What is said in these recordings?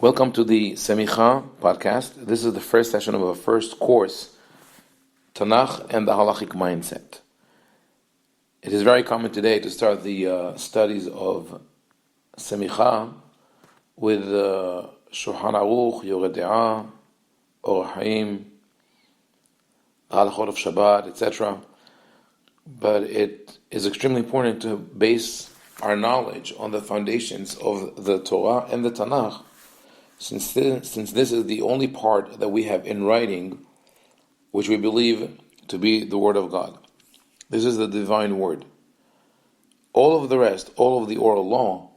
Welcome to the Semicha podcast. This is the first session of our first course, Tanakh and the Halakhic mindset. It is very common today to start the studies of Semicha with Shulchan Aruch, Yoreh De'ah, Or Haim, Halachot of Shabbat, etc. But it is extremely important to base our knowledge on the foundations of the Torah and the Tanakh, since this is the only part that we have in writing which we believe to be the Word of God. This is the divine Word. All of the rest, all of the oral law,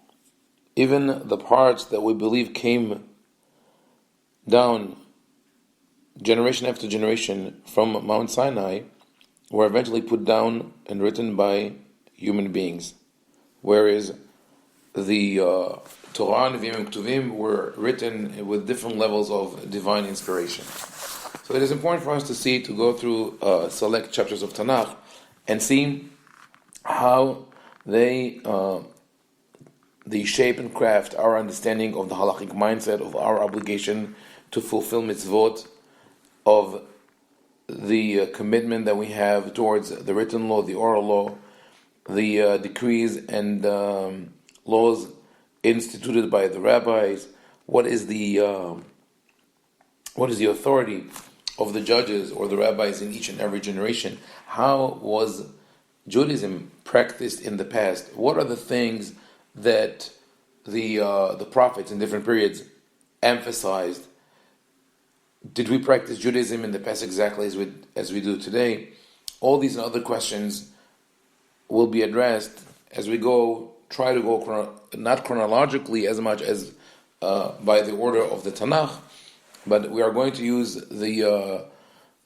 even the parts that we believe came down generation after generation from Mount Sinai, were eventually put down and written by human beings. Whereas the Torah, Nevi'im, and Ketuvim were written with different levels of divine inspiration. So it is important for us to go through select chapters of Tanakh and see how they shape and craft our understanding of the Halakhic mindset, of our obligation to fulfill mitzvot, of the commitment that we have towards the written law, the oral law, the decrees and laws instituted by the rabbis. What is the authority of the judges or the rabbis in each and every generation? How was Judaism practiced in the past? What are the things that the prophets in different periods emphasized? Did we practice Judaism in the past exactly as we do today? All these and other questions will be addressed as we try to go not chronologically as much as by the order of the Tanakh, but we are going to use the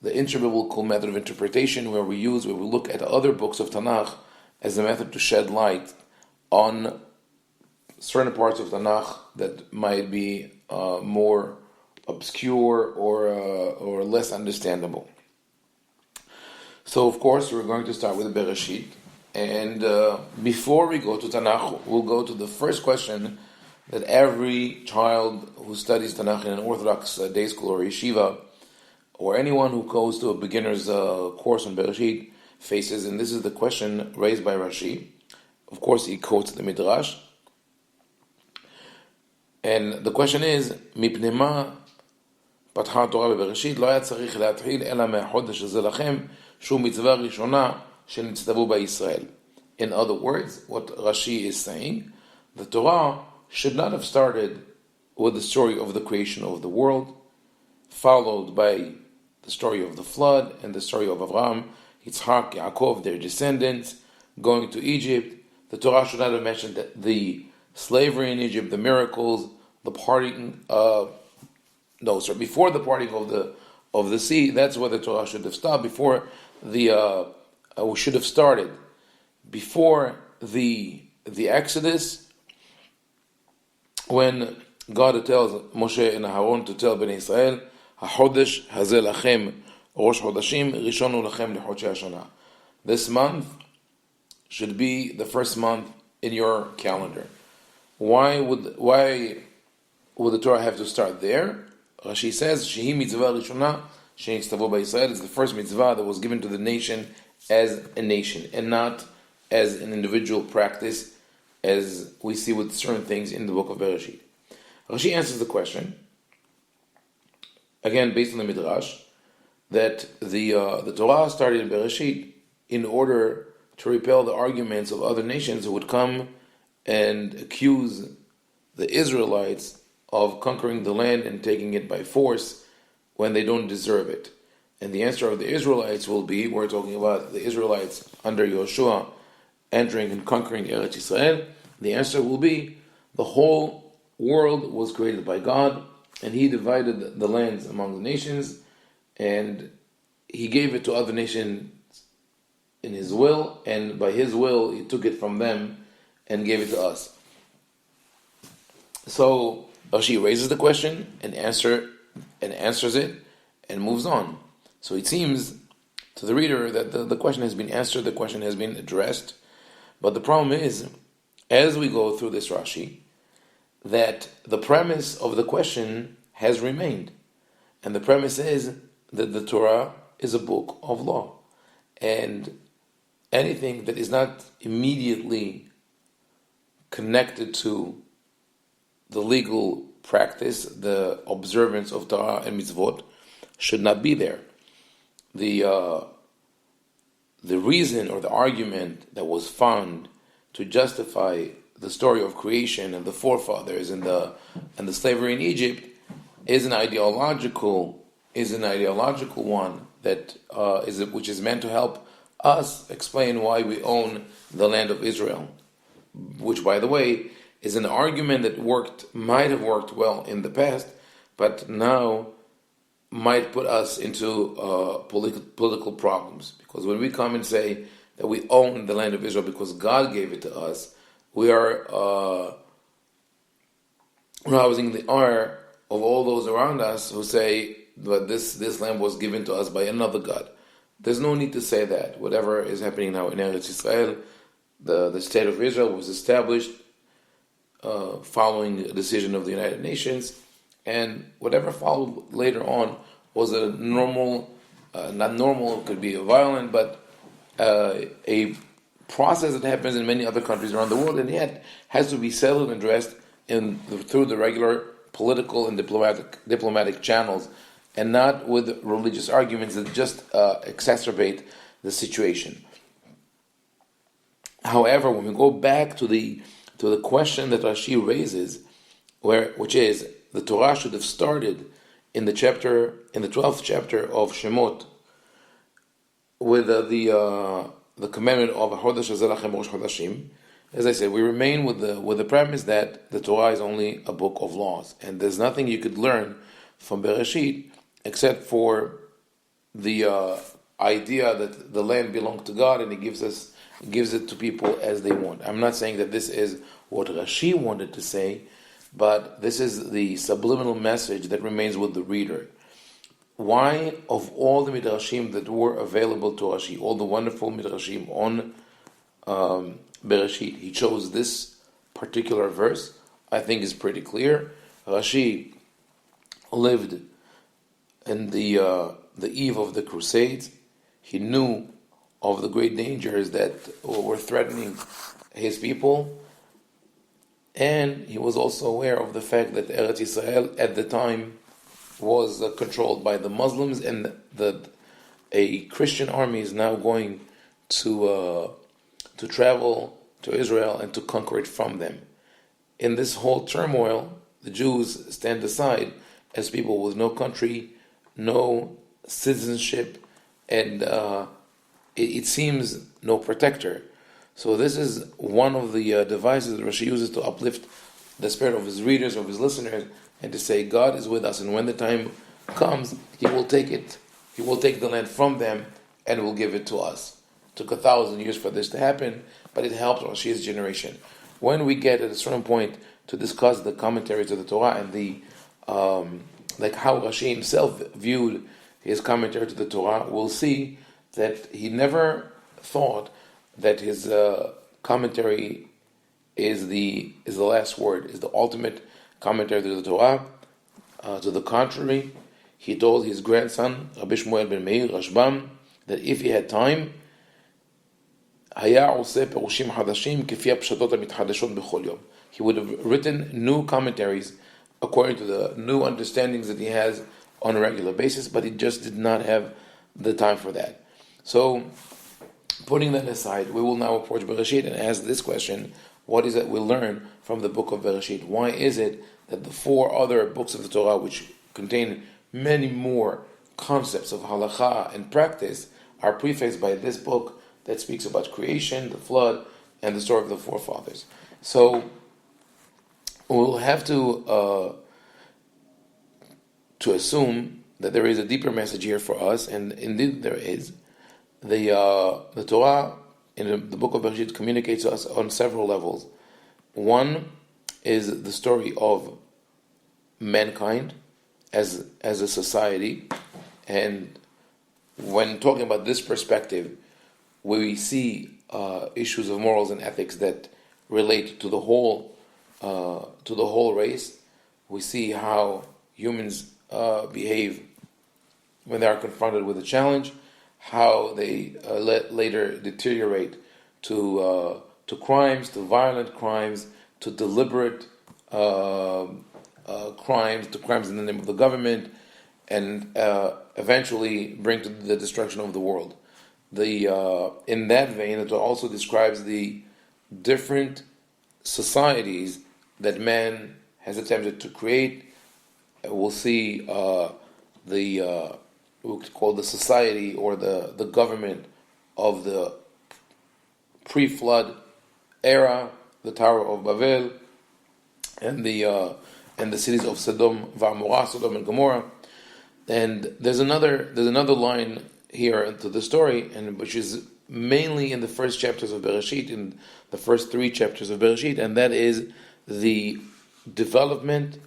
inter-biblical method of interpretation, where we look at other books of Tanakh as a method to shed light on certain parts of Tanakh that might be more obscure or less understandable. So, of course, we're going to start with Bereshit. And before we go to Tanakh, we'll go to the first question that every child who studies Tanakh in an Orthodox day school or yeshiva, or anyone who goes to a beginner's course on Bereshit faces, and this is the question raised by Rashi. Of course, he quotes the Midrash. And the question is, מפני מה פתחה התורה בבראשית? לא היה צריך להתחיל אלא מהחודש הזה לכם, שהוא מצווה ראשונה שנצטוו בישראל. In other words, what Rashi is saying, the Torah should not have started with the story of the creation of the world, followed by the story of the flood and the story of Avraham, Yitzhak, Yaakov, their descendants, going to Egypt. The Torah should not have mentioned that the slavery in Egypt, the miracles, the parting. Before the parting of the sea, that's where the Torah should have stopped. Before we should have started before the Exodus, when God tells Moshe and Aaron to tell Bnei Israel, "HaChodesh hazeh lachem rosh chodashim, rishon hu lachem lechodshei hashana." This month should be the first month in your calendar. Why would the Torah have to start there? Rashi says, "Shehi mitzvah rishona shenitztavo b'Yisrael." It's the first mitzvah that was given to the nation as a nation, and not as an individual practice, as we see with certain things in the book of Bereshit. Rashi answers the question, again based on the Midrash, that the Torah started in Bereshit in order to repel the arguments of other nations who would come and accuse the Israelites of conquering the land and taking it by force when they don't deserve it. And the answer of the Israelites will be, we're talking about the Israelites under Yoshua entering and conquering Eretz Yisrael, the answer will be, the whole world was created by God, and He divided the lands among the nations, and He gave it to other nations in His will, and by His will He took it from them and gave it to us. So Rashi raises the question and answers it and moves on. So it seems to the reader that the question has been answered, the question has been addressed. But the problem is, as we go through this Rashi, that the premise of the question has remained. And the premise is that the Torah is a book of law. And anything that is not immediately connected to the legal practice, the observance of Torah and mitzvot, should not be there. The reason or the argument that was found to justify the story of creation and the forefathers and the slavery in Egypt is an ideological one that which is meant to help us explain why we own the land of Israel, which, by the way, is an argument that might have worked well in the past, but now might put us into political problems. Because when we come and say that we own the land of Israel because God gave it to us, we are rousing the ire of all those around us who say that this land was given to us by another God. There's no need to say that. Whatever is happening now in Eretz Israel, the state of Israel was established following a decision of the United Nations, and whatever followed later on was a normal, not normal, it could be violent, but a process that happens in many other countries around the world, and yet has to be settled and addressed through the regular political and diplomatic channels, and not with religious arguments that just exacerbate the situation. However, when we go back to the question that Rashi raises, which is the Torah should have started in the 12th chapter of Shemot, with the commandment of Chodesh Hazeh Lachem Rosh Chodashim. As I said, we remain with the premise that the Torah is only a book of laws, and there's nothing you could learn from Bereshit except for the idea that the land belonged to God and He gives it to people as they want. I'm not saying that this is what Rashi wanted to say, but this is the subliminal message that remains with the reader. Why, of all the midrashim that were available to Rashi, all the wonderful midrashim on Bereshit, he chose this particular verse? I think is pretty clear. Rashi lived in the eve of the Crusades. He knew of the great dangers that were threatening his people, and he was also aware of the fact that Eretz Israel at the time was controlled by the Muslims, and that a Christian army is now going to travel to Israel and to conquer it from them. In this whole turmoil, the Jews stand aside as people with no country, no citizenship, and it seems no protector. So this is one of the devices that Rashi uses to uplift the spirit of his readers, of his listeners, and to say God is with us, and when the time comes, He will take it. He will take the land from them and will give it to us. It took 1,000 years for this to happen, but it helped Rashi's generation. When we get at a certain point to discuss the commentaries of the Torah and the like how Rashi himself viewed his commentary to the Torah, we'll see that he never thought that his commentary is the last word, is the ultimate commentary to the Torah. To the contrary, he told his grandson, Rabbi Shmuel ben Meir, Rashbam, that if he had time, he would have written new commentaries according to the new understandings that he has on a regular basis, but he just did not have the time for that. So, putting that aside, we will now approach Bereshit and ask this question: what is it we learn from the book of Bereshit? Why is it that the 4 other books of the Torah, which contain many more concepts of halakha and practice, are prefaced by this book that speaks about creation, the flood, and the story of the forefathers? So we'll have to assume that there is a deeper message here for us, and indeed there is. The Torah in the book of Bereshit communicates to us on several levels. One is the story of mankind as a society, and when talking about this perspective, we see issues of morals and ethics that relate to the whole to the whole race. We see how humans behave when they are confronted with a challenge, how they later deteriorate to crimes, to violent crimes, to deliberate crimes, to crimes in the name of the government, and eventually bring to the destruction of the world. In that vein, it also describes the different societies that man has attempted to create. We'll see we could call the society or the government of the pre-flood era, the Tower of Babel, and the cities of Sodom and Gomorrah. And there's another line here into the story, and which is mainly in the first chapters of Bereshit, in the first 3 chapters of Bereshit, and that is the development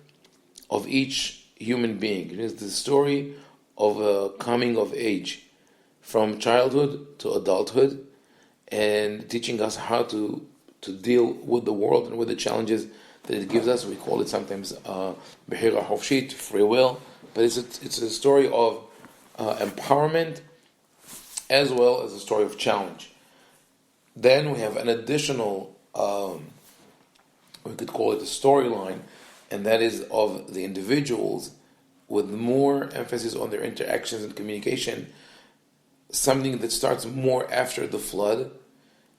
of each human being. It is the story of a coming of age from childhood to adulthood, and teaching us how to deal with the world and with the challenges that it gives us. We call it sometimes Behira Hofshit, free will, but it's a story of empowerment as well as a story of challenge. Then we have an additional, we could call it a storyline, and that is of the individuals with more emphasis on their interactions and communication, something that starts more after the flood,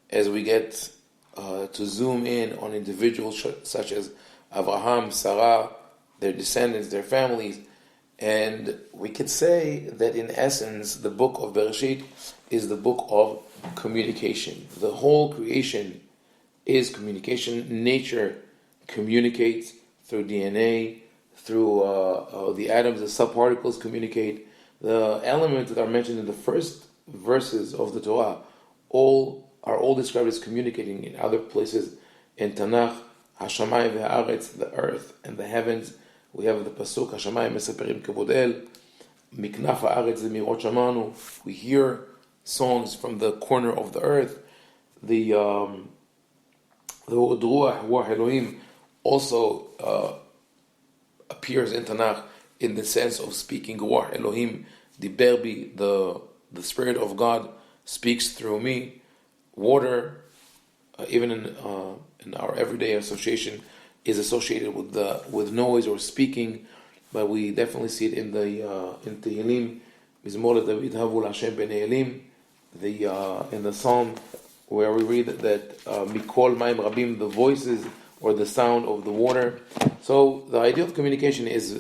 as we get to zoom in on individuals such as Abraham, Sarah, their descendants, their families. And we could say that in essence, the book of Bereshit is the book of communication. The whole creation is communication. Nature communicates through DNA, through the atoms, the subparticles communicate. The elements that are mentioned in the first verses of the Torah are all described as communicating. In other places in Tanakh, Hashamayim ve'aretz, the earth and the heavens, we have the pasuk Hashamayim mesaperim kavod el, miknaf haaretz zemirot shamanu. We hear songs from the corner of the earth. The word ruach Elohim also appears in Tanakh in the sense of speaking. Ruach Elohim diber bi, the Spirit of God speaks through me. Water, even in our everyday association, is associated with noise or speaking, but we definitely see it in Tehillim, Mizmor David Havu Hashem B'nei Elim, in the Psalm where we read that Mikol Maim Rabim, the voices or the sound of the water. So the idea of communication is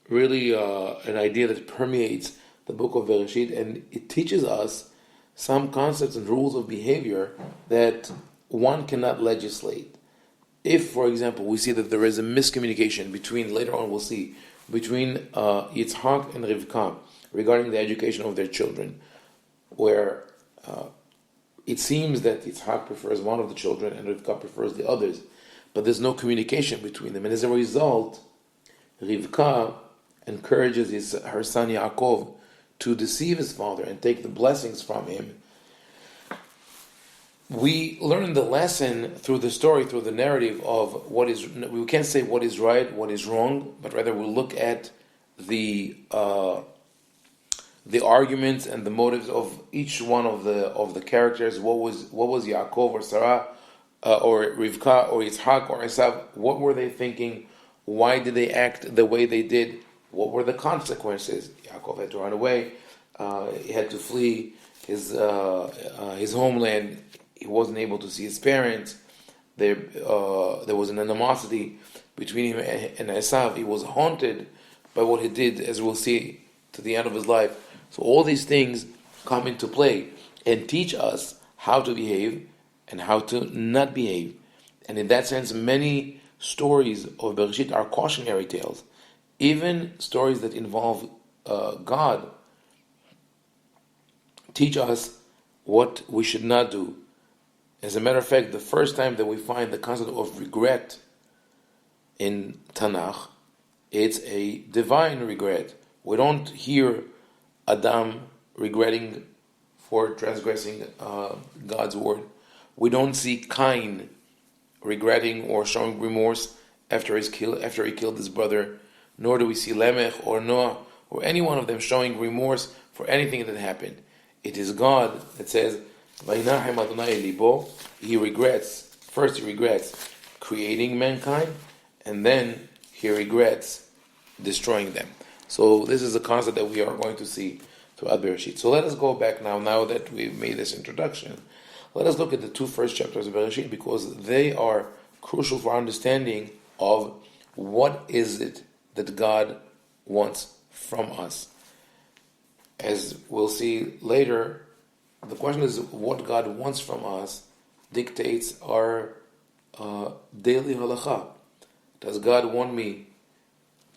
really an idea that permeates the book of Bereshit, and it teaches us some concepts and rules of behavior that one cannot legislate. If, for example, we see that there is a miscommunication later on we'll see, between Yitzhak and Rivka regarding the education of their children, where it seems that Yitzhak prefers one of the children and Rivka prefers the others, but there's no communication between them, and as a result, Rivka encourages her son Yaakov to deceive his father and take the blessings from him. We learn the lesson through the story, through the narrative of what is. We can't say what is right, what is wrong, but rather we'll look at the arguments and the motives of each one of the characters. What was Yaakov or Sarah or Rivka or Yitzhak or Esav? What were they thinking? Why did they act the way they did? What were the consequences? Yaakov had to run away. He had to flee his homeland. He wasn't able to see his parents. There was an animosity between him and Esav. He was haunted by what he did, as we'll see, to the end of his life. So all these things come into play and teach us how to behave and how to not behave. And in that sense, many stories of Bereshit are cautionary tales. Even stories that involve God teach us what we should not do. As a matter of fact, the first time that we find the concept of regret in Tanakh, it's a divine regret. We don't hear Adam regretting for transgressing God's word. We don't see Cain regretting or showing remorse after he killed his brother, nor do we see Lamech or Noah or any one of them showing remorse for anything that happened. It is God that says, "Vayinahem Adonai libo." He regrets creating mankind, and then he regrets destroying them. So this is a concept that we are going to see throughout Bereshit. So let us go back now that we've made this introduction. Let us look at the two first chapters of Bereshit, because they are crucial for our understanding of what is it that God wants from us. As we'll see later, the question is what God wants from us dictates our daily halakha. Does God want me,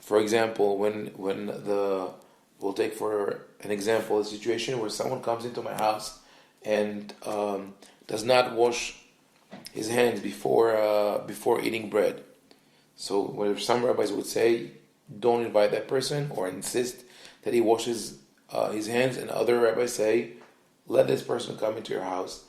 for example, we'll take for an example a situation where someone comes into my house and does not wash his hands before eating bread. So where some rabbis would say, don't invite that person or insist that he washes his hands, and other rabbis say, let this person come into your house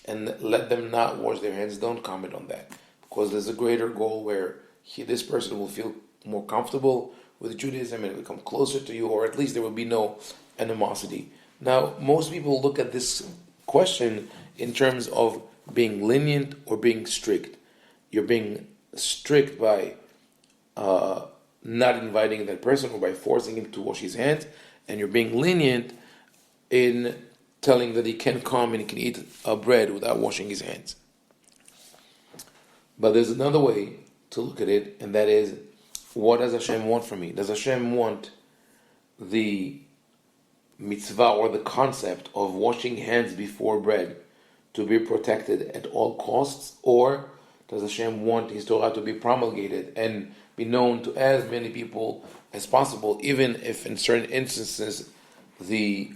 and let them not wash their hands. Don't comment on that, because there's a greater goal where this person will feel more comfortable with Judaism and become closer to you, or at least there will be no animosity. Now, most people look at this question in terms of being lenient or being strict. You're being strict by not inviting that person or by forcing him to wash his hands, and you're being lenient in telling that he can come and he can eat bread without washing his hands. But there's another way to look at it, and that is, what does Hashem want from me? Does Hashem want the mitzvah or the concept of washing hands before bread to be protected at all costs, or does Hashem want His Torah to be promulgated and be known to as many people as possible, even if in certain instances the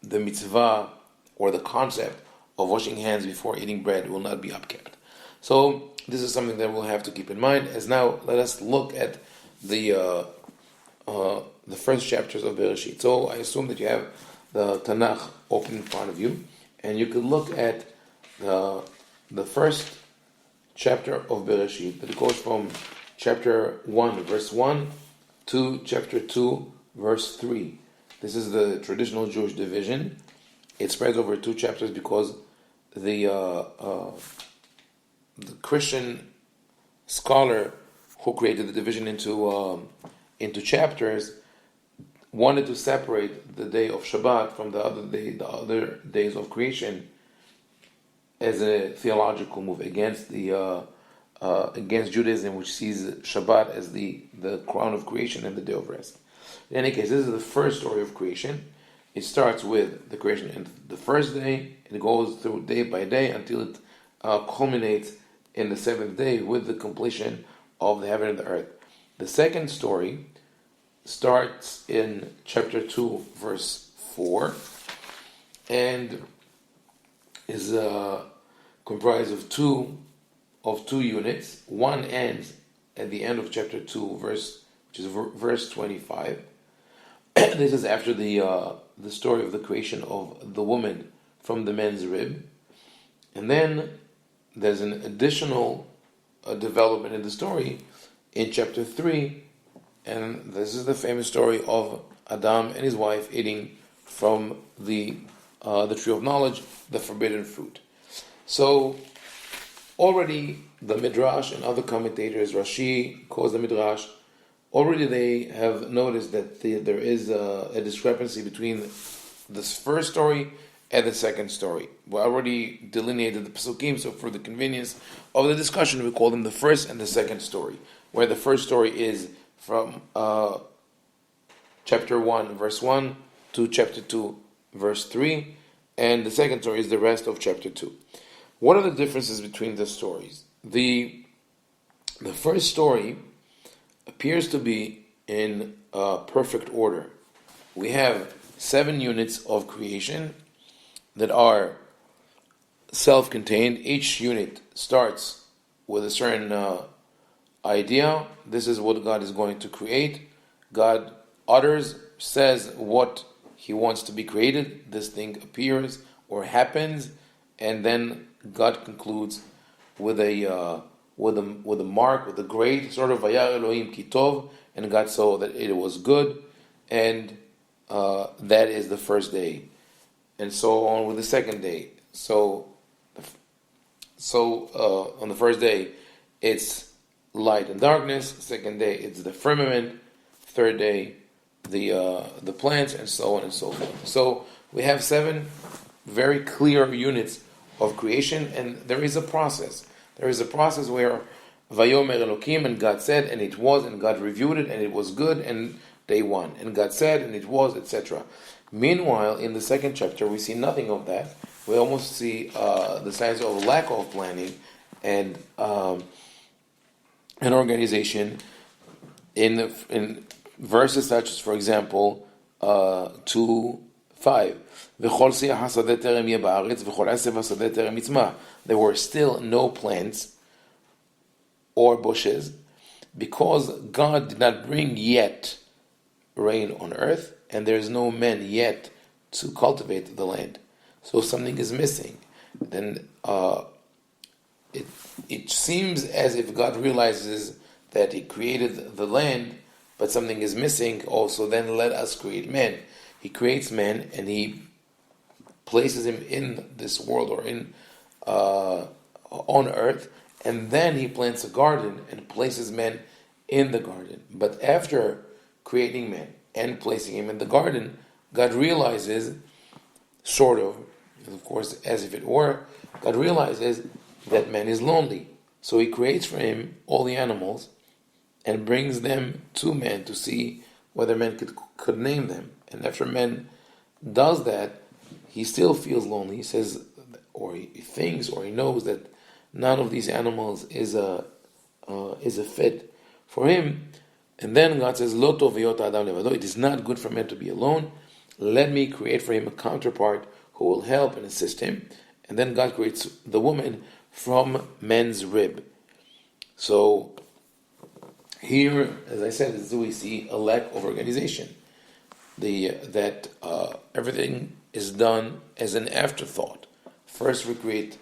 mitzvah or the concept of washing hands before eating bread will not be upkept? So this is something that we'll have to keep in mind. As now, let us look at the first chapters of Bereshit. So I assume that you have the Tanakh open in front of you, and you could look at the first chapter of Bereshit, that goes from chapter 1, verse 1, to chapter 2, verse 3. This is the traditional Jewish division. It spreads over 2 chapters because the Christian scholar who created the division into chapters wanted to separate the day of Shabbat from the other days of creation, as a theological move against Judaism, which sees Shabbat as the crown of creation and the day of rest. In any case, this is the first story of creation. It starts with the creation in the first day. It goes through day by day until it culminates in the seventh day with the completion of the heaven and the earth. The second story starts in chapter 2, verse 4, and is comprised of two units. One ends at the end of chapter 2, which is verse 25. This is after the story of the creation of the woman from the man's rib, and then there's an additional development in the story in chapter 3, and this is the famous story of Adam and his wife eating from the tree of knowledge, the forbidden fruit. So already the Midrash and other commentators, Rashi quotes the Midrash, already they have noticed that there is a discrepancy between this first story and the second story. We already delineated the Pesukim, so for the convenience of the discussion, we call them the first and the second story, where the first story is from chapter 1, verse 1 to chapter 2, verse 3, and the second story is the rest of chapter 2. What are the differences between the stories? The first story appears to be in perfect order. We have 7 units of creation that are self-contained. Each unit starts with a certain idea. This is what God is going to create. God says what He wants to be created. This thing appears or happens, and then God concludes with a mark, with a grade, sort of Vayar Elohim Kitov, and God saw that it was good, and that is the first day, and so on with the second day. So on the first day, it's light and darkness. Second day, it's the firmament. Third day, the plants, and so on and so forth. So we have 7 very clear units of creation, and there is a process. There is a process where Vayomer Elokim, and God said, and it was, and God reviewed it, and it was good, and day 1, and God said, and it was, etc. Meanwhile, in the second chapter, we see nothing of that. We almost see the signs of lack of planning and an organization in verses such as, for example, 2:5. There were still no plants or bushes because God did not bring yet rain on earth, and there is no man yet to cultivate the land. So something is missing. Then it seems as if God realizes that He created the land, but something is missing. Also, then let us create man. He creates man, and He places him in this world, or in on earth, and then He plants a garden and places man in the garden. But after creating man and placing him in the garden, God realizes, sort of course, as if it were, God realizes that man is lonely. So He creates for him all the animals and brings them to man to see whether man could name them. And after man does that, he still feels lonely. He says, or he thinks, or he knows that none of these animals is a fit for him. And then God says, Lo tov heyot ha'adam levado. It is not good for man to be alone. Let me create for him a counterpart who will help and assist him. And then God creates the woman from man's rib. So here, as I said, we see a lack of organization. That everything is done as an afterthought. First we create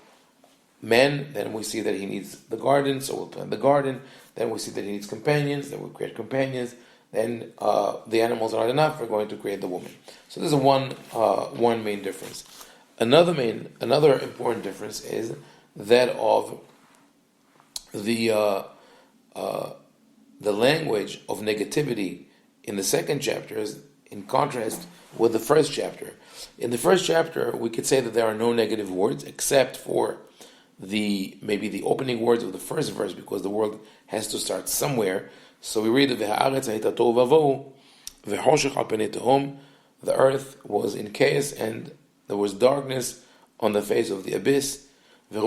man, then we see that he needs the garden, so we'll plant the garden. Then we see that he needs companions, then we create companions. Then the animals are not enough, we're going to create the woman. So there's one main difference. Another important difference is that of the language of negativity in the second chapter is in contrast with the first chapter. In the first chapter, we could say that there are no negative words except for maybe the opening words of the first verse, because the world has to start somewhere. So we read the earth was in chaos and there was darkness on the face of the abyss, and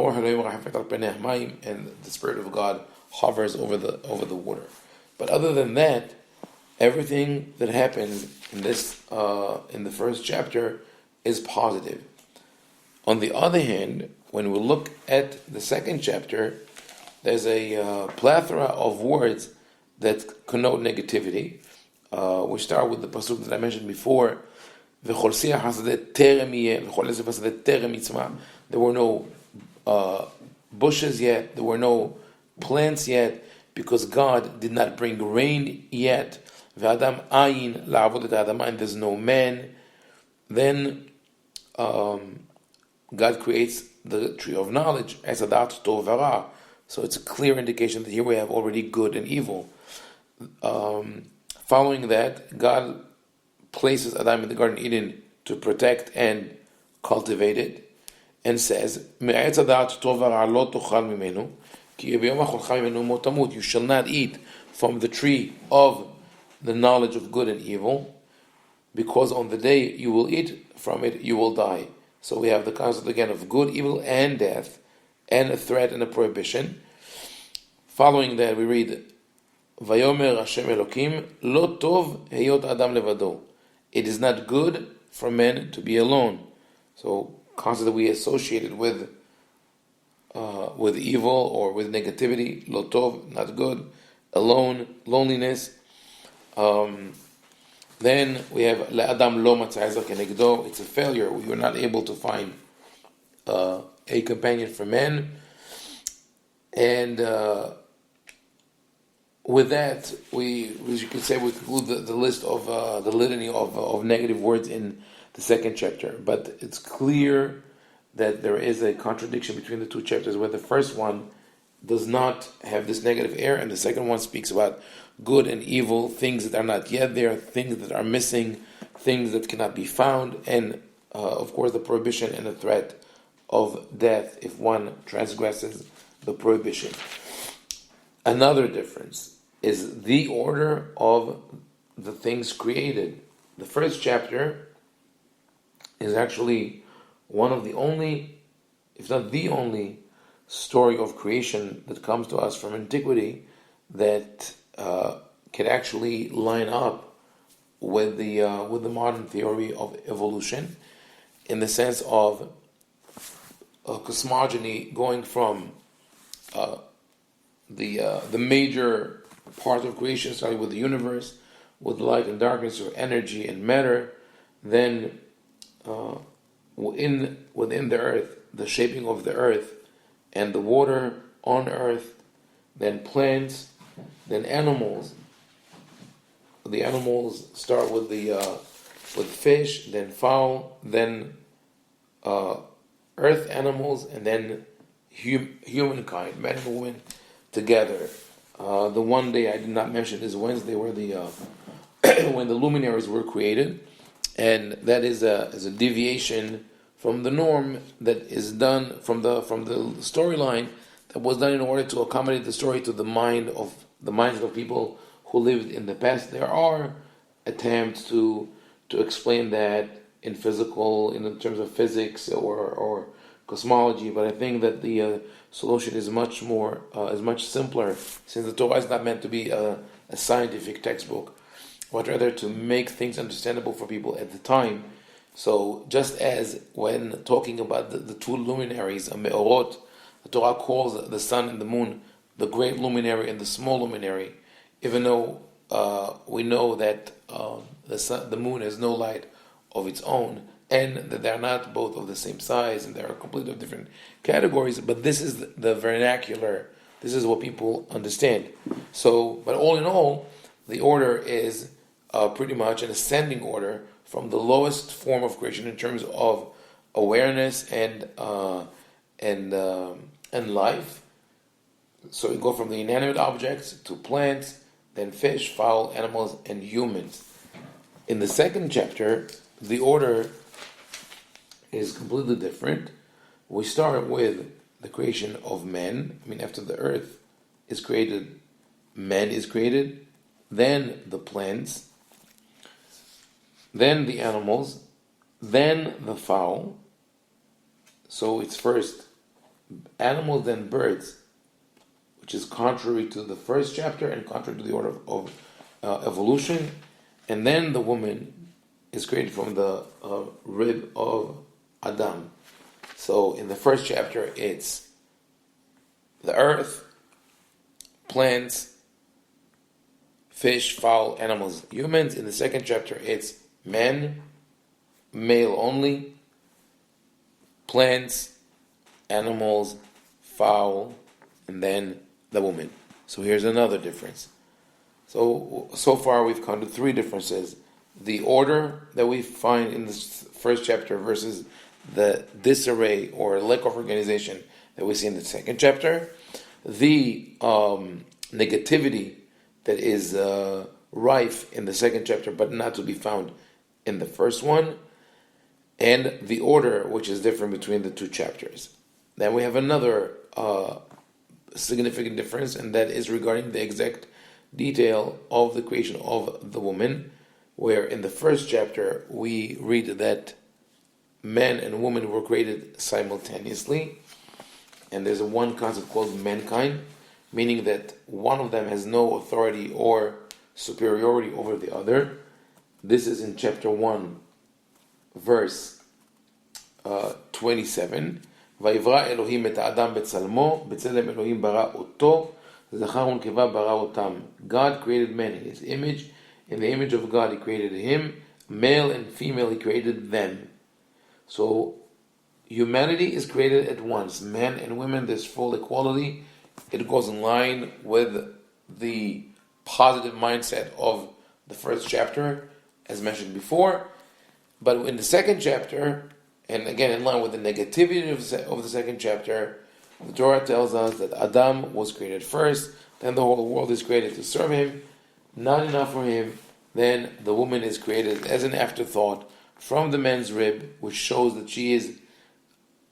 the Spirit of God hovers over the water. But other than that, everything that happens in the first chapter is positive. On the other hand, when we look at the second chapter, there's a plethora of words that connote negativity. We start with the pasuk that I mentioned before. There were no bushes yet, there were no plants yet, because God did not bring rain yet. And there's no man. Then God creates the tree of knowledge, so it's a clear indication that here we have already good and evil. Following that, God places Adam in the Garden of Eden to protect and cultivate it, and says, you shall not eat from the tree of the knowledge of good and evil, because on the day you will eat from it, you will die. So we have the concept again of good, evil, and death, and a threat and a prohibition. Following that, we read, Vayomer Hashem Elokim, Lo tov heyot adam levado. It is not good for men to be alone. So concept that we associated with evil or with negativity. Lo tov, not good. Alone, loneliness. Then we have Le'adam lo matzah ezer kenegdo. It's a failure. We were not able to find a companion for men. And with that, as you could say, we conclude the list of the litany of negative words in the second chapter. But it's clear that there is a contradiction between the two chapters, where the first one does not have this negative air, and the second one speaks about good and evil, things that are not yet there, things that are missing, things that cannot be found, and of course the prohibition and the threat of death if one transgresses the prohibition. Another difference is the order of the things created. The first chapter is actually one of the only, if not the only, story of creation that comes to us from antiquity that can actually line up with the modern theory of evolution, in the sense of cosmogony going from the major part of creation, starting with the universe, with light and darkness, or energy and matter, then within the earth, the shaping of the earth and the water on earth, then plants, then animals. The animals start with fish, then fowl, then earth animals, and then humankind, men and women together. The one day I did not mention is Wednesday, where when the luminaries were created, and that is a deviation from the norm that is done from the storyline that was done in order to accommodate the story to the minds of people who lived in the past. There are attempts to explain that in terms of physics or cosmology, but I think that the solution is much simpler, since the Torah is not meant to be a scientific textbook, but rather to make things understandable for people at the time. So just as when talking about the two luminaries, a me'orot, the Torah calls the sun and the moon the great luminary and the small luminary, even though we know that the moon has no light of its own, and that they're not both of the same size, and they're completely different categories, but this is the vernacular, this is what people understand. So, but all in all, the order is pretty much an ascending order from the lowest form of creation in terms of awareness and life. So we go from the inanimate objects to plants, then fish, fowl, animals, and humans. In the second chapter, the order is completely different. We start with the creation of man. After the earth is created, man is created, then the plants, then the animals, then the fowl. So it's first animals, then birds, which is contrary to the first chapter and contrary to the order of evolution. And then the woman is created from the rib of Adam. So in the first chapter, it's the earth, plants, fish, fowl, animals, humans. In the second chapter, it's men, male only, plants, animals, fowl, and then the woman. So here's another difference. So far we've come to three differences. The order that we find in this first chapter versus the disarray or lack of organization that we see in the second chapter. The negativity that is rife in the second chapter but not to be found in the first one. And the order which is different between the two chapters. Then we have another significant difference, and that is regarding the exact detail of the creation of the woman, where in the first chapter we read that men and women were created simultaneously, and there's one concept called mankind, meaning that one of them has no authority or superiority over the other. This is in chapter 1, verse 27. ויברא אלוהים את האדם בצלמו, בצלם אלוהים ברא אותו, זכר ונקבה ברא אותם. God created man in his image. In the image of God he created him. Male and female he created them. So humanity is created at once. Men and women, there's full equality it goes in line with the positive mindset of the first chapter, as mentioned before. But in the second chapter, and again in line with the negativity of the second chapter, the Torah tells us that Adam was created first, then the whole world is created to serve him. Not enough for him, then the woman is created as an afterthought from the man's rib, which shows that she is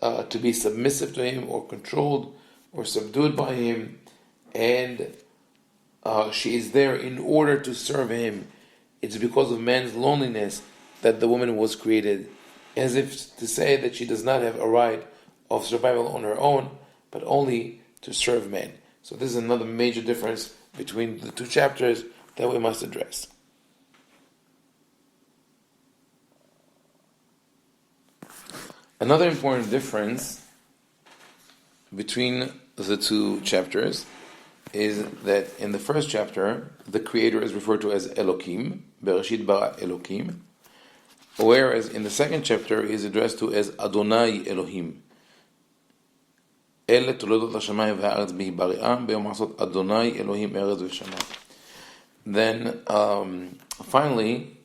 to be submissive to him, or controlled, or subdued by him, and she is there in order to serve him. It's because of man's loneliness that the woman was created, as if to say that she does not have a right of survival on her own, but only to serve men. So this is another major difference between the two chapters that we must address. Another important difference between the two chapters is that in the first chapter, the Creator is referred to as Elokim, Bereshit bara Elokim, whereas in the second chapter, he is addressed to as Adonai Elohim. אלה תולדות השמיים והארץ בהיבראם ביום עשות אדוני אלוהים ארץ ושמיים. Then, finally,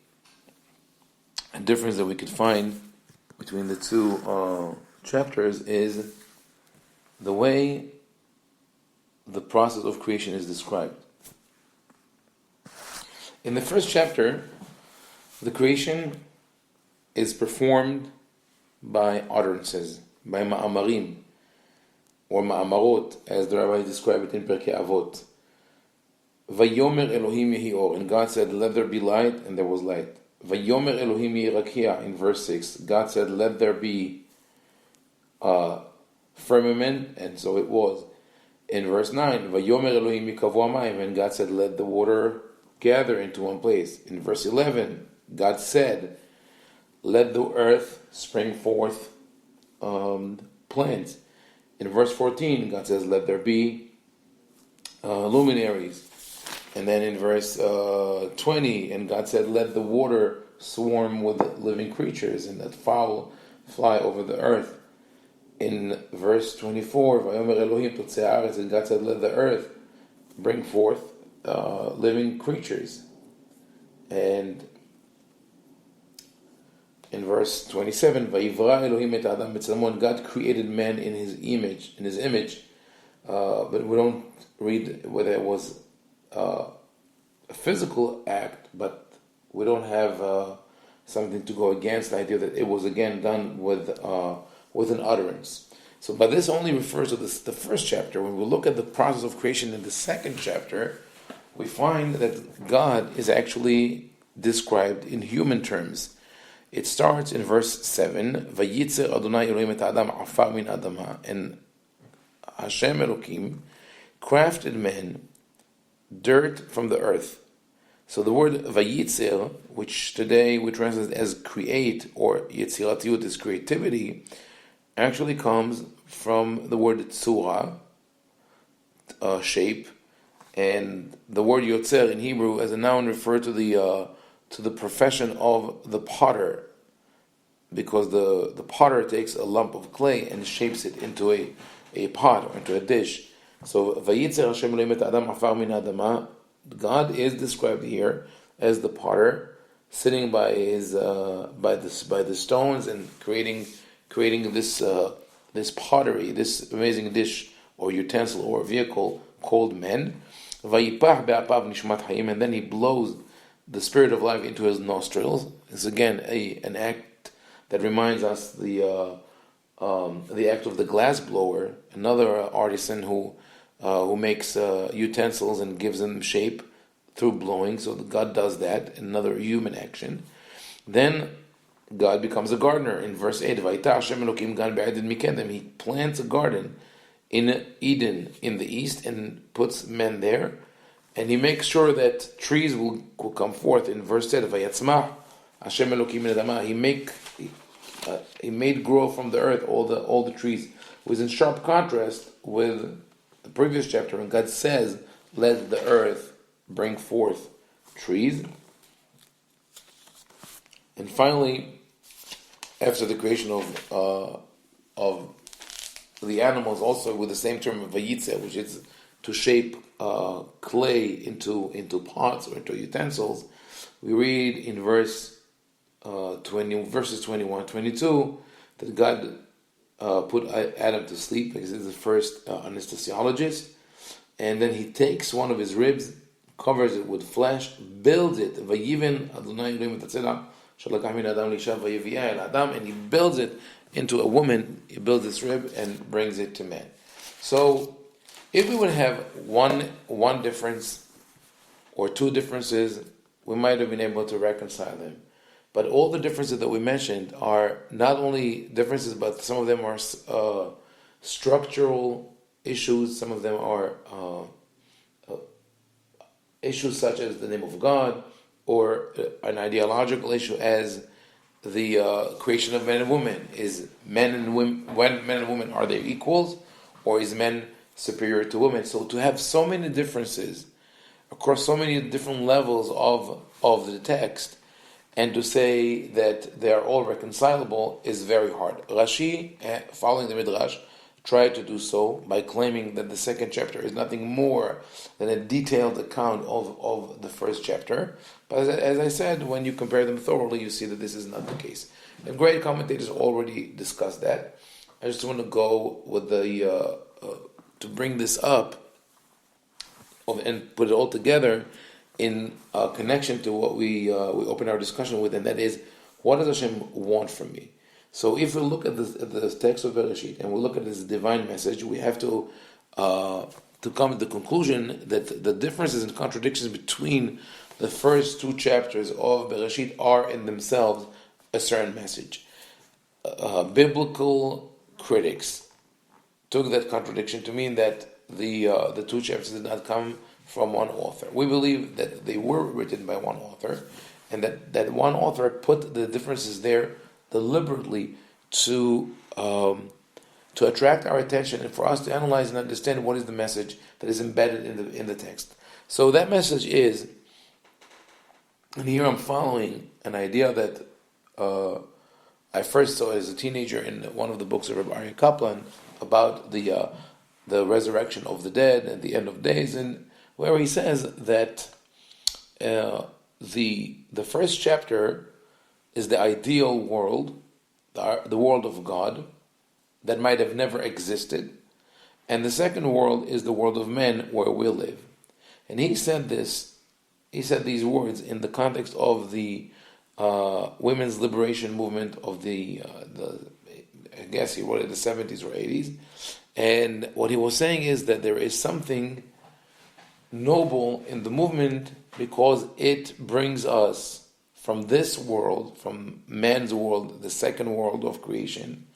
a difference that we could find between the two chapters is the way the process of creation is described. In the first chapter, the creation is performed by utterances, by ma'amarim, or ma'amarot, as the Rabbi described it in Pirkei Avot. Vayomer Elohim yehi or, and God said, let there be light, and there was light. Vayomer Elohim yehi rakia, in verse 6, God said, let there be firmament, and so it was. In verse 9, Vayomer Elohim yehi kavu hamayim, and God said, let the water gather into one place. In verse 11, God said, let the earth spring forth plants. In verse 14, God says, let there be luminaries. And then in verse 20, and God said, let the water swarm with living creatures, and let fowl fly over the earth. In verse 24, Vayomer Elohim totzei haaretz, and God said, let the earth bring forth living creatures. And in verse 27, Vayivra Elohim et Adam b'tzalmo, and God created man in his image. But we don't read whether it was a physical act, but we don't have something to go against the idea that it was again done with an utterance. So, but this only refers to the first chapter. When we look at the process of creation in the second chapter, we find that God is actually described in human terms. It starts in verse 7, Vayitzer Adonai Elohim et Adam afar min adama, and Hashem Elokim crafted man dirt from the earth. So the word Vayitzer, which today we translate as create, or Yetziratiut is creativity, actually comes from the word Tzura, shape, and the word Yotzer in Hebrew as a noun referred to the profession of the potter, because the potter takes a lump of clay and shapes it into a pot or into a dish. So Vayitzer Hashem Elohim et Adam afar min adama, God is described here as the potter sitting by the stones and creating this pottery, this amazing dish or utensil or vehicle called man. Vayipach be'apav nishmat hayim, and then he blows the spirit of life into his nostrils. It's again an act that reminds us the act of the glass blower, another artisan who makes utensils and gives them shape through blowing. So God does that, another human action. Then God becomes a gardener. In verse 8, Vayita Hashem Elokim gan be'edin mikedem, he plants a garden in Eden in the east and puts men there. And he makes sure that trees will come forth. In verse 10, Vayatzmah Hashem Elokim min adama, he made grow from the earth all the trees. It was in sharp contrast with the previous chapter when God says, let the earth bring forth trees. And finally, after the creation of the animals also with the same term of vayitze, which is to shape clay into pots or into utensils. We read in verses 21, 22, that God put Adam to sleep because he's the first anesthesiologist, and then he takes one of his ribs, covers it with flesh, builds it, Vayiven Adonai Elohim Tatzela Shalakah min Adam Lisha Vayiviyah El Adam, and he builds it into a woman. He builds this rib and brings it to man. So, if we would have one difference or two differences, we might have been able to reconcile them. But all the differences that we mentioned are not only differences, but some of them are structural issues. Some of them are issues such as the name of God, or an ideological issue as the creation of men and women. Is men and women, are they equals, or is men superior to women? So to have so many differences across so many different levels of the text, and to say that they are all reconcilable is very hard. Rashi, following the Midrash, tried to do so by claiming that the second chapter is nothing more than a detailed account of the first chapter. But as I said, when you compare them thoroughly, you see that this is not the case. And great commentators already discussed that. I just want to go with to bring this up and put it all together in connection to what we open our discussion with, and that is, what does Hashem want from me? So if we look at the text of Bereshit and we look at this divine message, we have to come to the conclusion that the differences and contradictions between the first two chapters of Bereshit are in themselves a certain message. Biblical critics took that contradiction to mean that the two chapters did not come from one author. We believe that they were written by one author, and that one author put the differences there deliberately to attract our attention and for us to analyze and understand what is the message that is embedded in the text. So that message is, and here I'm following an idea that I first saw as a teenager in one of the books of Rabbi Kaplan about the resurrection of the dead and the end of days, and where he says that the first chapter is the ideal world, the world of God, that might have never existed, and the second world is the world of men where we live. And he said these words in the context of the women's liberation movement of I guess he wrote it in the 70s or 80s, and what he was saying is that there is something noble in the movement because it brings us from this world, from man's world, the second world of creation,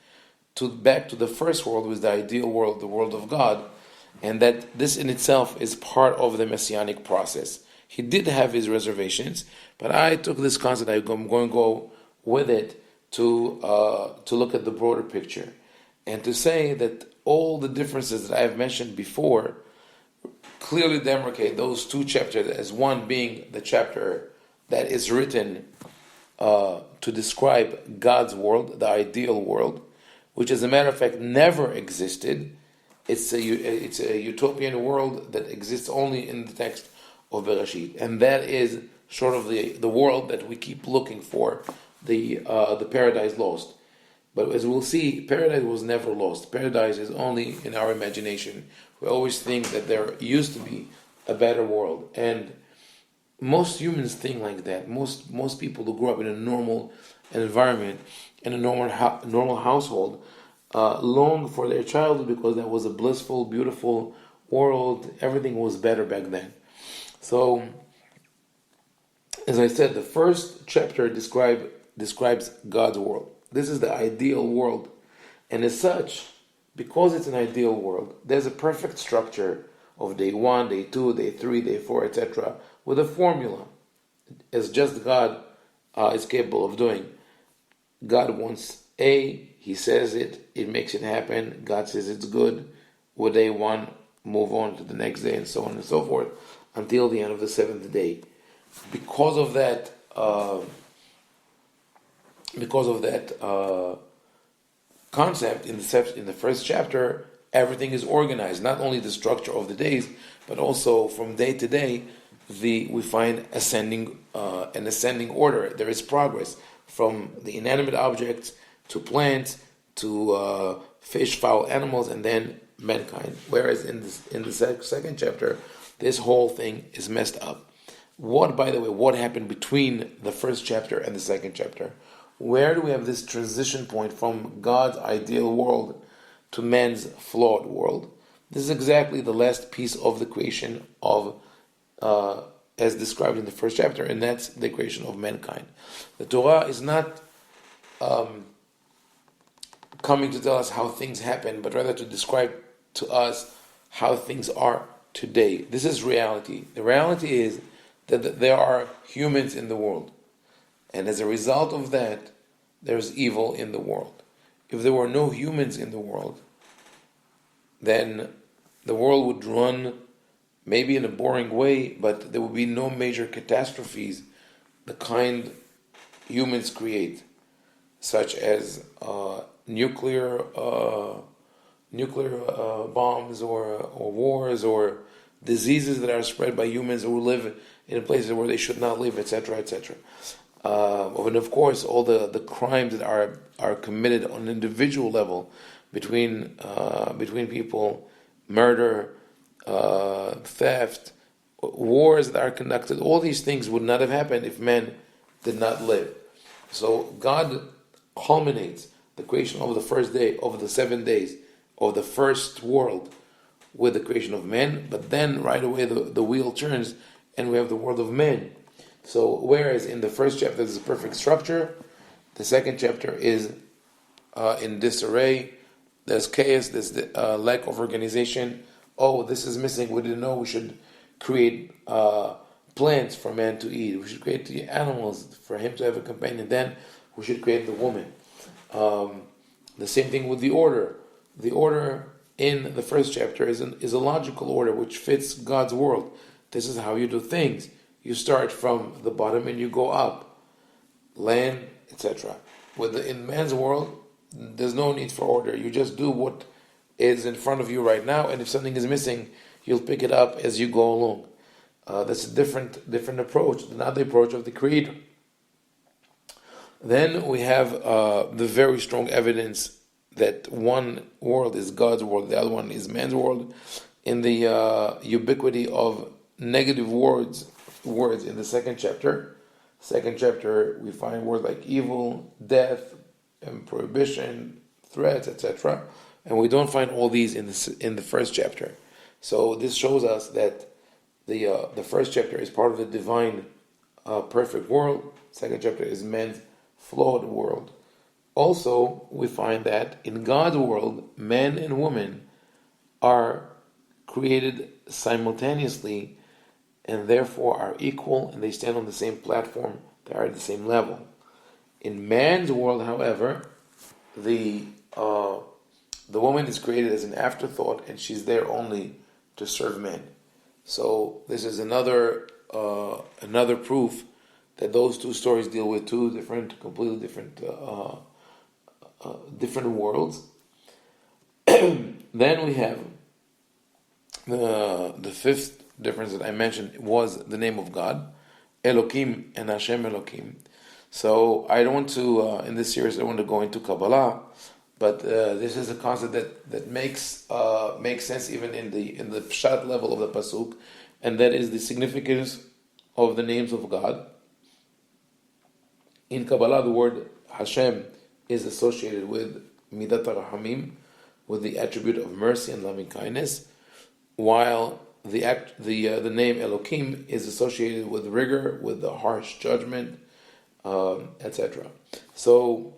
back to the first world, with the ideal world, the world of God, and that this in itself is part of the messianic process. He did have his reservations, but I took this concept, I'm going to go with it to look at the broader picture, and to say that all the differences that I have mentioned before clearly demarcate those two chapters as one being the chapter that is written to describe God's world, the ideal world, which as a matter of fact never existed. It's a utopian world that exists only in the text of Bereshit, and that is sort of the world that we keep looking for, the paradise lost. But as we'll see, paradise was never lost. Paradise is only in our imagination. We always think that there used to be a better world, and most humans think like that. Most people who grew up in a normal environment, in a normal household, long for their childhood because that was a blissful, beautiful world. Everything was better back then. So, as I said, the first chapter describes God's world. This is the ideal world. And as such, because it's an ideal world, there's a perfect structure of day 1, day 2, day 3, day 4, etc., with a formula, as just God is capable of doing. God wants A, He says it, it makes it happen, God says it's good, with day 1, move on to the next day, and so on and so forth, until the end of the 7th day. Because of that concept in the first chapter, everything is organized. Not only the structure of the days, but also from day to day, we find an ascending order. There is progress from the inanimate objects to plants to fish, fowl, animals, and then mankind. Whereas in the second chapter, this whole thing is messed up. By the way, what happened between the first chapter and the second chapter? Where do we have this transition point from God's ideal world to man's flawed world? This is exactly the last piece of the creation of, as described in the first chapter, and that's the creation of mankind. The Torah is not coming to tell us how things happen, but rather to describe to us how things are today. This is reality. The reality is that there are humans in the world. And as a result of that, there's evil in the world. If there were no humans in the world, then the world would run maybe in a boring way, but there would be no major catastrophes, the kind humans create, such as nuclear bombs or wars or diseases that are spread by humans who live in places where they should not live, etc., etc. And of course, all the crimes that are committed on an individual level between people, murder, theft, wars that are conducted, all these things would not have happened if men did not live. So God culminates the creation of the first day, of the 7 days, of the first world with the creation of men, but then right away the wheel turns and we have the world of men. So whereas in the first chapter there's a perfect structure, the second chapter is in disarray, there's chaos, there's lack of organization. Oh, this is missing, we didn't know we should create plants for man to eat, we should create the animals for him to have a companion, then we should create the woman. The same thing with the order. The order in the first chapter is a logical order which fits God's world. This is how you do things. You start from the bottom and you go up, land, etc. In man's world, there's no need for order. You just do what is in front of you right now, and if something is missing, you'll pick it up as you go along. That's a different approach, not the approach of the Creator. Then we have the very strong evidence that one world is God's world, the other one is man's world, in the ubiquity of negative words in the second chapter. Second chapter, we find words like evil, death, and prohibition, threats, etc. And we don't find all these in the first chapter. So this shows us that the first chapter is part of the divine perfect world. Second chapter is man's flawed world. Also, we find that in God's world, men and women are created simultaneously and therefore are equal, and they stand on the same platform, they are at the same level. In man's world, however, the woman is created as an afterthought, and she's there only to serve men. So this is another proof that those two stories deal with two completely different worlds. Then we have the fifth difference that I mentioned was the name of God, Elokim and Hashem Elokim. So I don't want to, in this series, I don't want to go into Kabbalah, but this is a concept that makes sense even in the pshat level of the pasuk, and that is the significance of the names of God. In Kabbalah, the word Hashem is associated with Midat HaRahamim, with the attribute of mercy and loving kindness, while the name Elokim is associated with rigor, with the harsh judgment, etc. So,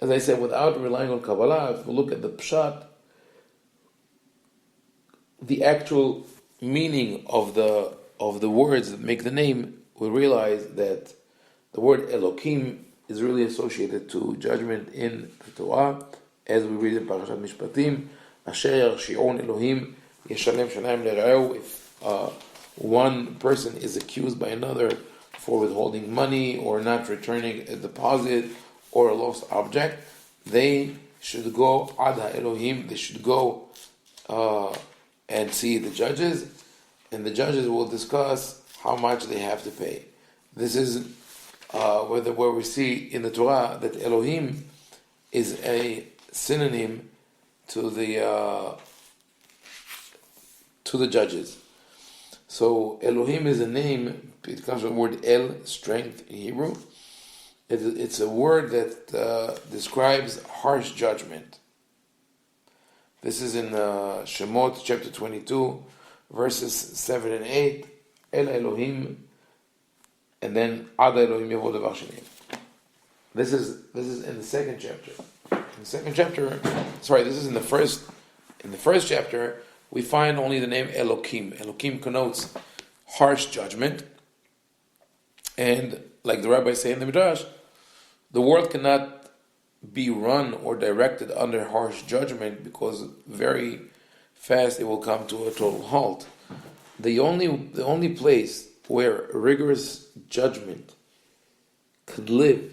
as I said, without relying on Kabbalah, if we look at the Pshat, the actual meaning of the words that make the name, we realize that the word Elokim is really associated to judgment in the Torah, as we read in Parashat Mishpatim, Asher Yarshi'on Elohim Yeshalem Shanayim Le'Ra'eu. If one person is accused by another for withholding money or not returning a deposit or a lost object, they should go ad Elohim. They should go and see the judges, and the judges will discuss how much they have to pay. This is where we see in the Torah that Elohim is a synonym to the judges. So Elohim is a name. It comes from the word El, strength in Hebrew. It's a word that describes harsh judgment. This is in Shemot chapter 22, verses 7 and 8. El Elohim, and then Ad Elohim Yavod Davar Sheni. This is in the second chapter. This is in the first. In the first chapter, we find only the name Elokim. Elokim connotes harsh judgment, and like the rabbis say in the Midrash, the world cannot be run or directed under harsh judgment because very fast it will come to a total halt. The only place where rigorous judgment could live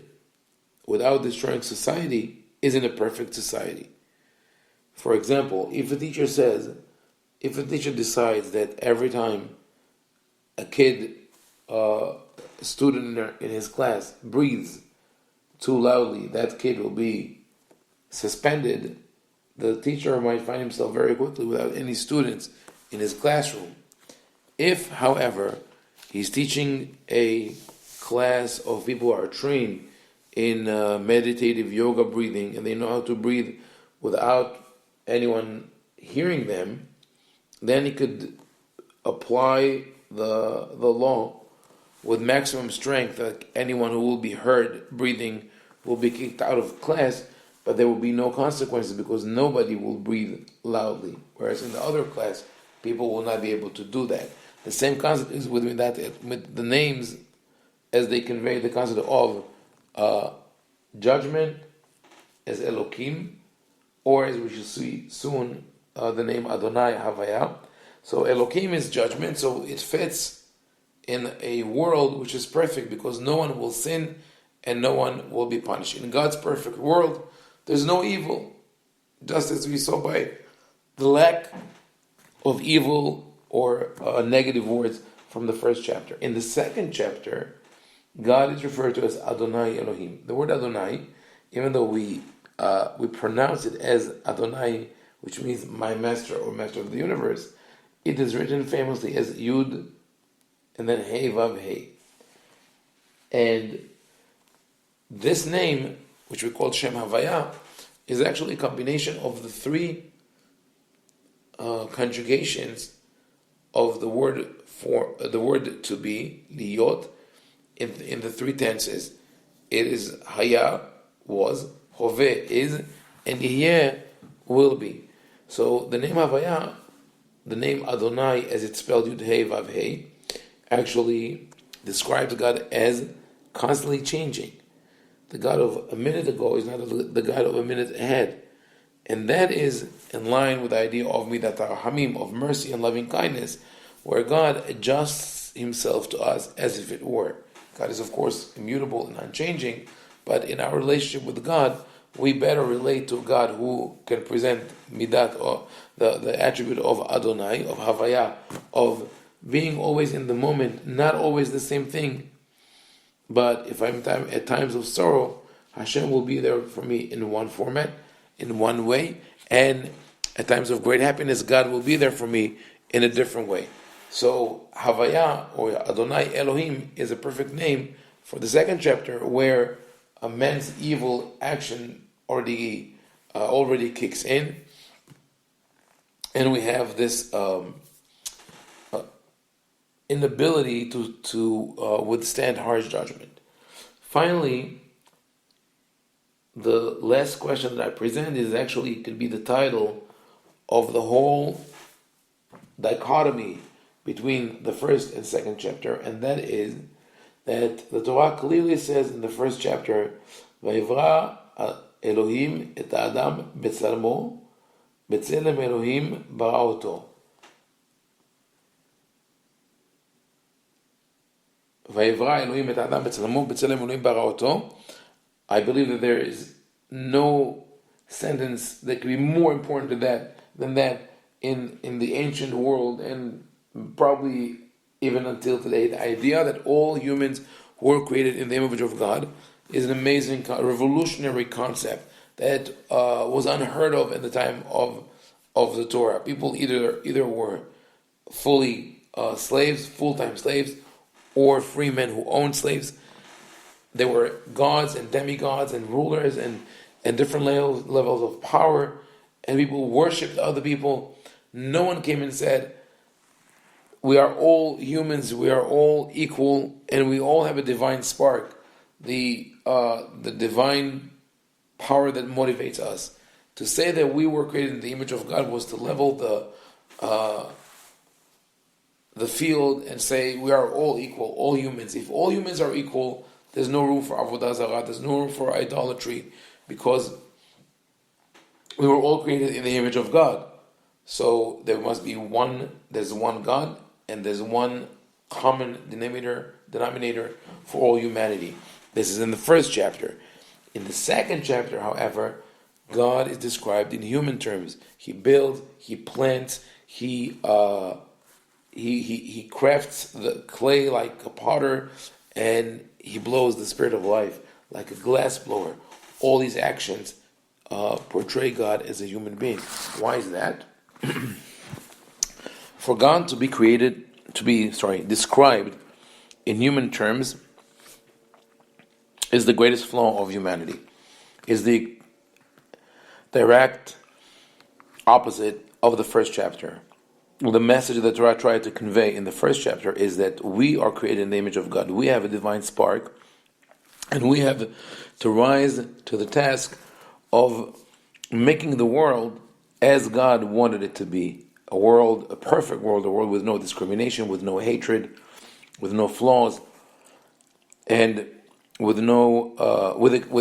without destroying society is in a perfect society. For example, if a teacher decides that every time a student in his class breathes too loudly, that kid will be suspended, the teacher might find himself very quickly without any students in his classroom. If, however, he's teaching a class of people who are trained in meditative yoga breathing, and they know how to breathe without anyone hearing them, then he could apply the law with maximum strength, that anyone who will be heard breathing will be kicked out of class, but there will be no consequences because nobody will breathe loudly. Whereas in the other class, people will not be able to do that. The same concept is with the names, as they convey the concept of judgment as Elokim, or as we shall see soon, the name Adonai Havaya. So Elokim is judgment, so it fits in a world which is perfect because no one will sin and no one will be punished. In God's perfect world, there's no evil, just as we saw by the lack of evil or negative words from the first chapter. In the second chapter, God is referred to as Adonai Elohim. The word Adonai, even though we pronounce it as Adonai, which means my master or master of the universe, it is written famously as Yud and then Hey Vav Hey. And this name, which we call Shem Havaya, is actually a combination of the three conjugations of the word to be, liyot, in the three tenses. It is Haya, was, Hove, is, and Yeh, will be. So the name Havaya, the name Adonai, as it's spelled Yud Hey Vav Hey, actually describes God as constantly changing. The God of a minute ago is not the God of a minute ahead. And that is in line with the idea of Midat HaRahamim, of mercy and loving kindness, where God adjusts himself to us as if it were. God is, of course, immutable and unchanging, but in our relationship with God, we better relate to God who can present Midat, or the attribute of Adonai, of Havaya, of being always in the moment, not always the same thing. But if I'm at times of sorrow, Hashem will be there for me in one format, in one way, and at times of great happiness, God will be there for me in a different way. So Havaya, or Adonai Elohim, is a perfect name for the second chapter, where a man's evil action already kicks in, and we have this inability to withstand harsh judgment. Finally, the last question that I present could be the title of the whole dichotomy between the first and second chapter, and that is that the Torah clearly says in the first chapter, "Vayivra Elohim et Adam betzalmo, betzelem Elohim bara oto." Vayivra Elohim et Adam betzalmo, betzelem Elohim bara oto. I believe that there is no sentence that could be more important than that in the ancient world, and probably even until today. The idea that all humans were created in the image of God is an amazing, revolutionary concept that was unheard of in the time of the Torah. People either were fully slaves, full-time slaves, or free men who owned slaves. There were gods and demigods and rulers and different levels of power, and people worshipped other people. No one came and said, we are all humans, we are all equal, and we all have a divine spark, the divine power that motivates us. To say that we were created in the image of God was to level the field and say we are all equal, all humans. If all humans are equal, there's no room for avodah zarah, there's no room for idolatry, because we were all created in the image of God. So there must be there's one God, and there's one common denominator for all humanity. This is in the first chapter. In the second chapter, however, God is described in human terms. He builds, he plants, he crafts the clay like a potter, and he blows the spirit of life like a glass blower. All these actions portray God as a human being. Why is that? For God to be described in human terms is the greatest flaw of humanity. Is the direct opposite of the first chapter. The message that Torah tried to convey in the first chapter is that we are created in the image of God. We have a divine spark, and we have to rise to the task of making the world as God wanted it to be. A perfect world, a world with no discrimination, with no hatred, with no flaws, and with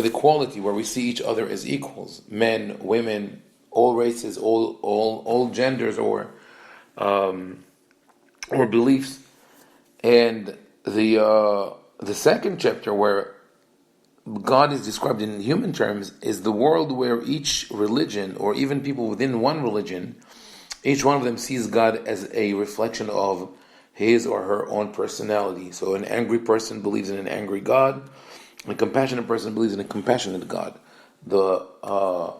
equality, where we see each other as equals, men, women, all races, all genders, or beliefs. And the second chapter, where God is described in human terms, is the world where each religion, or even people within one religion, each one of them sees God as a reflection of his or her own personality. So an angry person believes in an angry God. A compassionate person believes in a compassionate God. A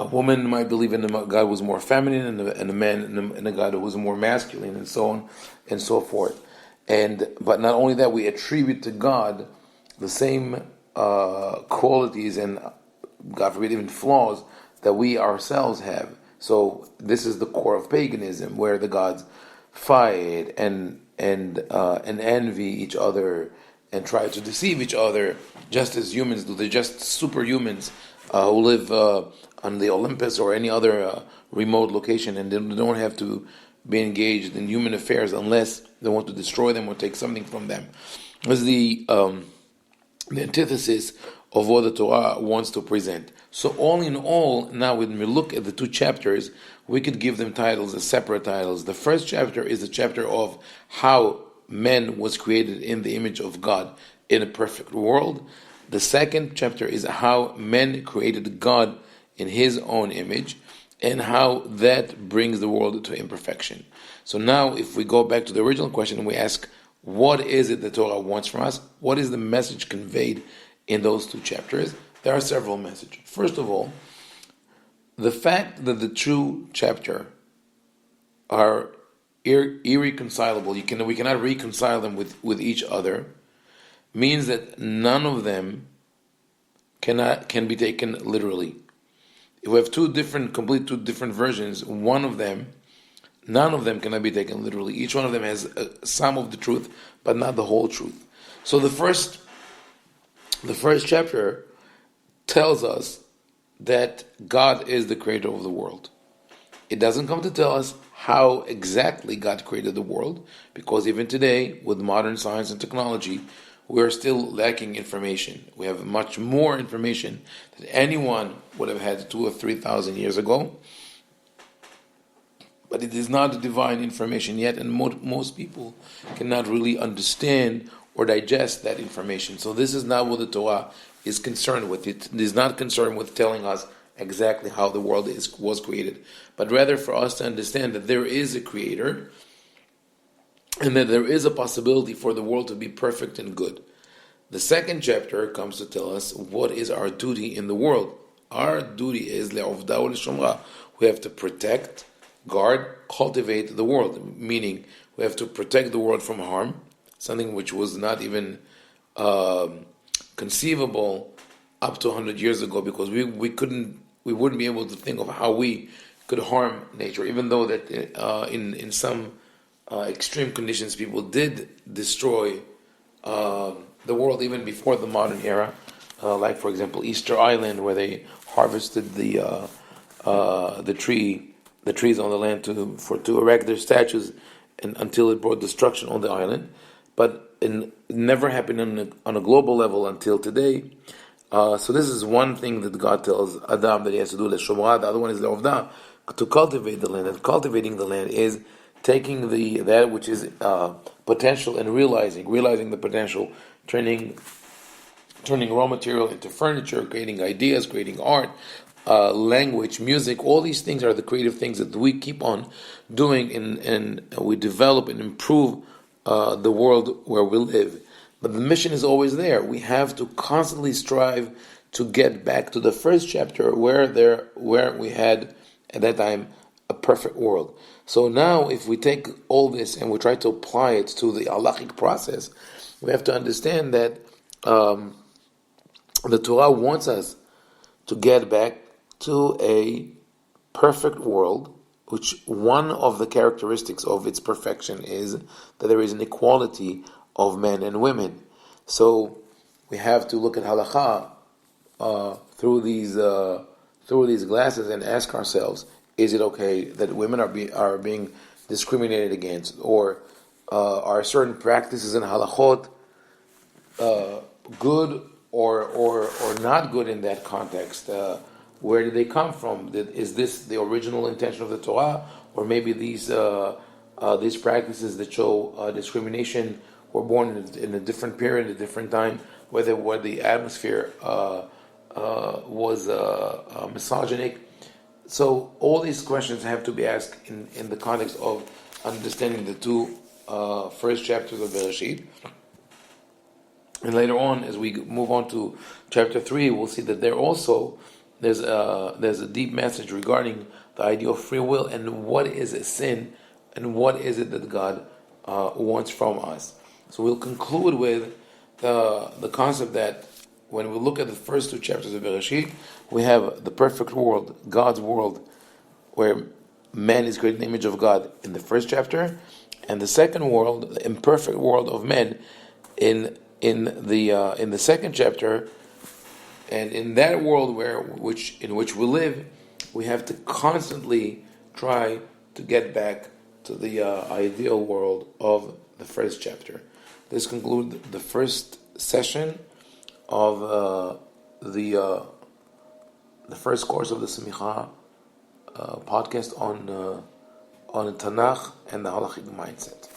woman might believe in a God who was more feminine, and a man in a God who was more masculine, and so on and so forth. But not only that, we attribute to God the same qualities and, God forbid, even flaws that we ourselves have. So this is the core of paganism, where the gods fight and envy each other and try to deceive each other, just as humans do. They're just superhumans who live on the Olympus or any other remote location, and they don't have to be engaged in human affairs unless they want to destroy them or take something from them. This is the antithesis of what the Torah wants to present. So all in all, now when we look at the two chapters, we could give them titles as separate titles. The first chapter is the chapter of how man was created in the image of God in a perfect world. The second chapter is how man created God in his own image, and how that brings the world to imperfection. So now, if we go back to the original question and we ask, what is it the Torah wants from us? What is the message conveyed in those two chapters? There are several messages. First of all, the fact that the two chapters are irreconcilable, we cannot reconcile them with each other, means that none of them can be taken literally. If we have two different versions, none of them cannot be taken literally. Each one of them has some of the truth, but not the whole truth. So the first chapter tells us that God is the creator of the world. It doesn't come to tell us how exactly God created the world, because even today, with modern science and technology, we are still lacking information. We have much more information than anyone would have had 2,000 or 3,000 years ago. But it is not divine information yet, and most people cannot really understand or digest that information. So this is not what the Torah is concerned with. It is not concerned with telling us exactly how the world was created, but rather for us to understand that there is a creator and that there is a possibility for the world to be perfect and good. The second chapter comes to tell us what is our duty in the world. Our duty is le'ovda u'l'shomra. We have to protect, guard, cultivate the world, meaning we have to protect the world from harm, something which was not even conceivable up to 100 years ago, because we wouldn't be able to think of how we could harm nature, even though that in some extreme conditions people did destroy the world even before the modern era, like for example Easter Island, where they harvested the trees on the land to erect their statues, and until it brought destruction on the island. But it never happened on a global level until today. So this is one thing that God tells Adam that he has to do, l'shomra. The other one is l'ovda, to cultivate the land. And cultivating the land is taking that which is potential and realizing the potential, turning raw material into furniture, creating ideas, creating art, language, music. All these things are the creative things that we keep on doing, and we develop and improve the world where we live. But the mission is always there. We have to constantly strive to get back to the first chapter where we had at that time a perfect world. So now, if we take all this and we try to apply it to the Halakhic process, we have to understand that the Torah wants us to get back to a perfect world, which one of the characteristics of its perfection is that there is an equality of men and women. So we have to look at halakha through these glasses and ask ourselves: is it okay that women are being discriminated against, or are certain practices in halachot good or not good in that context? Where did they come from? Is this the original intention of the Torah, or maybe these practices that show discrimination were born in a different period, a different time, where the atmosphere was misogynic? So all these questions have to be asked in the context of understanding the two first chapters of Bereshit. And later on, as we move on to chapter 3, we'll see that there's a deep message regarding the idea of free will and what is a sin and what is it that God wants from us. So we'll conclude with the concept that when we look at the first two chapters of Bereshit, we have the perfect world, God's world, where man is created in the image of God in the first chapter, and the second world, the imperfect world of men, in the second chapter. And in that world in which we live, we have to constantly try to get back to the ideal world of the first chapter. This concludes the first session of the first course of the Semicha podcast on Tanakh and the Halakhic mindset.